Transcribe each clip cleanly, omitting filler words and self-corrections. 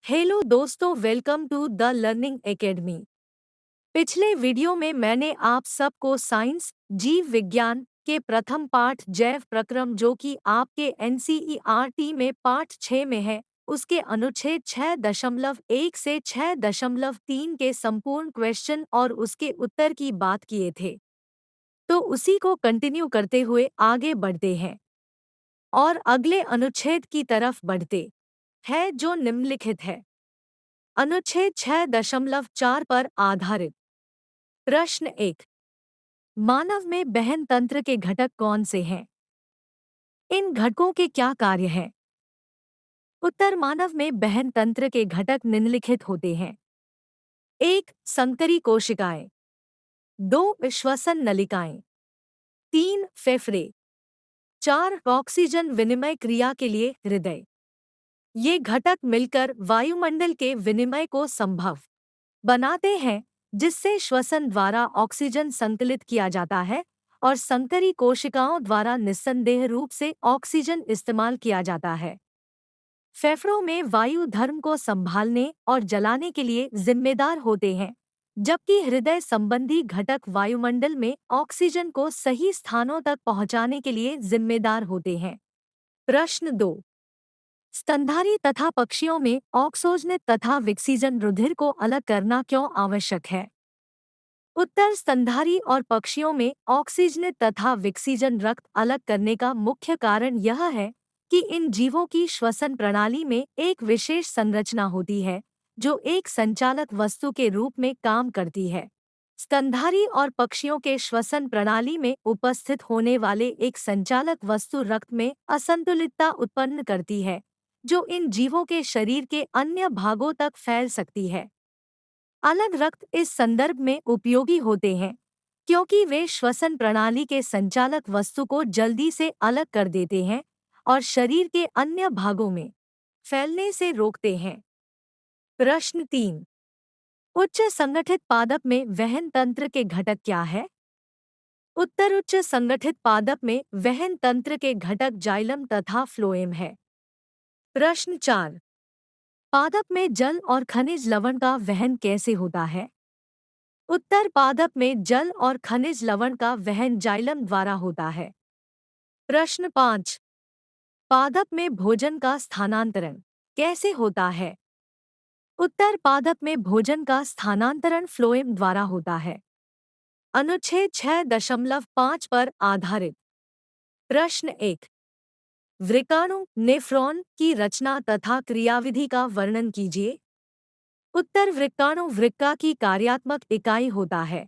Hello दोस्तों, welcome to the learning academy. पिछले video में मैंने आप सबको साइंस जीव विज्ञान के प्रथम पाठ जैव प्रक्रम जो कि आपके एनसीईआरटी में पाठ 6 में है, उसके अनुच्छेद 6.1 से 6.3 के संपूर्ण क्वेश्चन और उसके उत्तर की बात किए थे। तो उसी को कंटिन्यू करते हुए आगे बढ़ते हैं और अगले अनुच्छेद की तरफ बढ़ते हैं जो निम्नलिखित है। अनुच्छेद 6.4 पर आधारित प्रश्न 1। मानव में दहन तंत्र के घटक कौन से हैं? इन घटकों के क्या कार्य हैं? उत्तर। मानव में दहन तंत्र के घटक निम्नलिखित होते हैं। 1. संकरी कोशिकाएं। 2. श्वसन नलिकाएं। 3. फेफड़े। 4. ऑक्सीजन विनिमय क्रिया के लिए हृदय। ये घटक मिलकर वायुमंडल के विनिमय को संभव बनाते हैं, जिससे श्वसन द्वारा ऑक्सीजन संकलित किया जाता है और संकरी कोशिकाओं द्वारा निस्संदेह रूप से ऑक्सीजन इस्तेमाल किया जाता है। फेफड़ों में वायु धर्म को संभालने और जलाने के लिए जिम्मेदार होते हैं, जबकि हृदय संबंधी घटक वायुमंडल में ऑक्सीजन को सही स्थानों तक पहुंचाने के लिए जिम्मेदार होते हैं। प्रश्न 2। स्तनधारी तथा पक्षियों में ऑक्सोजनित तथा विक्सीजन रुधिर को अलग करना क्यों आवश्यक है? उत्तर। स्तनधारी और पक्षियों में ऑक्सीजनित तथा विक्सीजन रक्त अलग करने का मुख्य कारण यह है कि इन जीवों की श्वसन प्रणाली में एक विशेष संरचना होती है जो एक संचालक वस्तु के रूप में काम करती है। स्तनधारी और पक्षियों के श्वसन प्रणाली में उपस्थित होने वाले एक संचालक वस्तु रक्त में असंतुलितता उत्पन्न करती है, जो इन जीवों के शरीर के अन्य भागों तक फैल सकती है। अलग रक्त इस संदर्भ में उपयोगी होते हैं क्योंकि वे श्वसन प्रणाली के संचालक वस्तु को जल्दी से अलग कर देते हैं और शरीर के अन्य भागों में फैलने से रोकते हैं। प्रश्न 3। उच्च संगठित पादप में वहन तंत्र के घटक क्या है? उत्तर। उच्च संगठित पादप में वहन तंत्र के घटक जाइलम तथा फ्लोएम है। प्रश्न 4। पादप में जल और खनिज लवण का वहन कैसे होता है? उत्तर। पादप में जल और खनिज लवण का वहन जाइलम द्वारा होता है। प्रश्न 5। पादप में भोजन का स्थानांतरण कैसे होता है? उत्तर। पादप में भोजन का स्थानांतरण फ्लोएम द्वारा होता है। अनुच्छेद 6.5 पर आधारित प्रश्न 1। वृकाणु नेफ्रॉन की रचना तथा क्रियाविधि का वर्णन कीजिए। उत्तर। वृक्काणु वृक्का की कार्यात्मक इकाई होता है।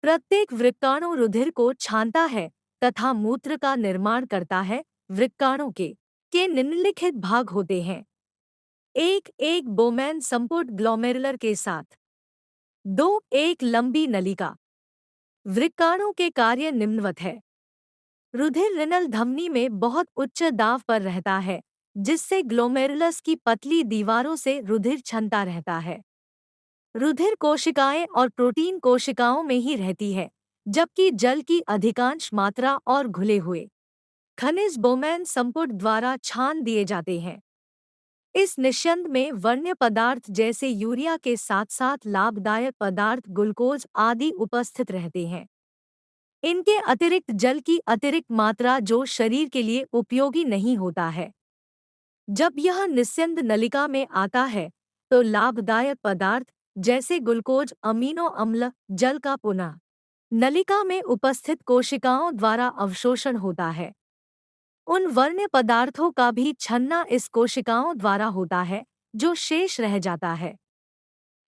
प्रत्येक वृक्काणु रुधिर को छानता है तथा मूत्र का निर्माण करता है। वृक्काणु के निम्नलिखित भाग होते हैं। 1. एक बोमैन संपुट ग्लोमेरुलर के साथ। 2. एक लंबी नलिका। वृक्काणु के कार्य निम्नवत है। रुधिर रिनल धमनी में बहुत उच्च दाब पर रहता है, जिससे ग्लोमेरुलस की पतली दीवारों से रुधिर छनता रहता है। रुधिर कोशिकाएं और प्रोटीन कोशिकाओं में ही रहती है, जबकि जल की अधिकांश मात्रा और घुले हुए खनिज बोमैन संपुट द्वारा छान दिए जाते हैं। इस निस्यंद में वन्य पदार्थ जैसे यूरिया के साथ साथ लाभदायक पदार्थ ग्लूकोज आदि उपस्थित रहते हैं। इनके अतिरिक्त जल की अतिरिक्त मात्रा जो शरीर के लिए उपयोगी नहीं होता है। जब यह निस्यंद नलिका में आता है तो लाभदायक पदार्थ जैसे ग्लूकोज अमीनो अम्ल जल का पुनः नलिका में उपस्थित कोशिकाओं द्वारा अवशोषण होता है। उन वन्य पदार्थों का भी छनना इस कोशिकाओं द्वारा होता है जो शेष रह जाता है।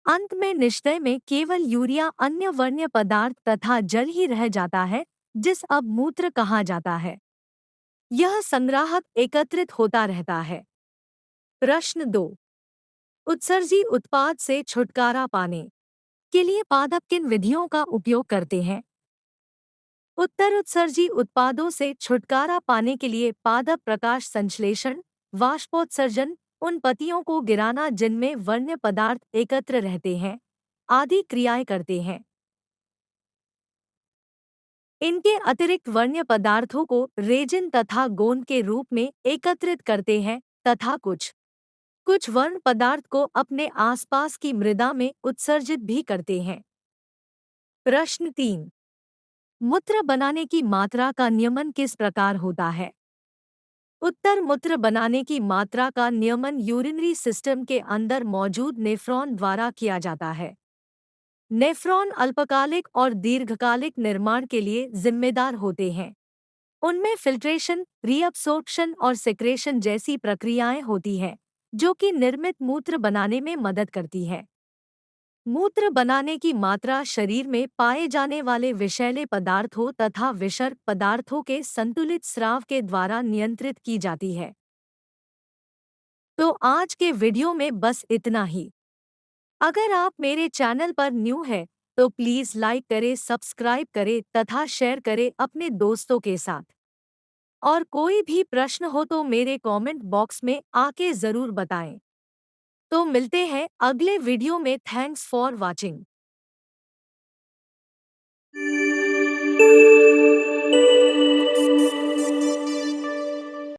अंत में निश्चय में केवल यूरिया अन्य वन्य पदार्थ तथा जल ही रह जाता है, जिस अब मूत्र कहा जाता है। यह संग्राहक एकत्रित होता रहता है। प्रश्न 2। उत्सर्जी उत्पाद से छुटकारा पाने के लिए पादप किन विधियों का उपयोग करते हैं? उत्तर। उत्सर्जी उत्पादों से छुटकारा पाने के लिए पादप प्रकाश संश्लेषण, वाष्पोत्सर्जन, उन पत्तियों को गिराना जिनमें वन्य पदार्थ एकत्र रहते हैं, आदि क्रियाएं करते हैं। इनके अतिरिक्त वन्य पदार्थों को रेजिन तथा गोंद के रूप में एकत्रित करते हैं तथा कुछ कुछ वर्ण पदार्थ को अपने आसपास की मृदा में उत्सर्जित भी करते हैं। प्रश्न 3। मूत्र बनाने की मात्रा का नियमन किस प्रकार होता है? उत्तर, मूत्र बनाने की मात्रा का नियमन यूरिनरी सिस्टम के अंदर मौजूद नेफ्रॉन द्वारा किया जाता है। नेफ्रॉन अल्पकालिक और दीर्घकालिक निर्माण के लिए जिम्मेदार होते हैं। उनमें फिल्ट्रेशन, रीअब्सॉर्प्शन और सेक्रेशन जैसी प्रक्रियाएं होती हैं, जो कि निर्मित मूत्र बनाने में मदद करती है। मूत्र बनाने की मात्रा शरीर में पाए जाने वाले विषैले पदार्थों तथा विषर्क पदार्थों के संतुलित स्राव के द्वारा नियंत्रित की जाती है। तो आज के वीडियो में बस इतना ही। अगर आप मेरे चैनल पर न्यू है तो प्लीज़ लाइक करें, सब्सक्राइब करें तथा शेयर करें अपने दोस्तों के साथ। और कोई भी प्रश्न हो तो मेरे कमेंट बॉक्स में आके ज़रूर बताएं। तो मिलते हैं अगले वीडियो में। Thanks for watching.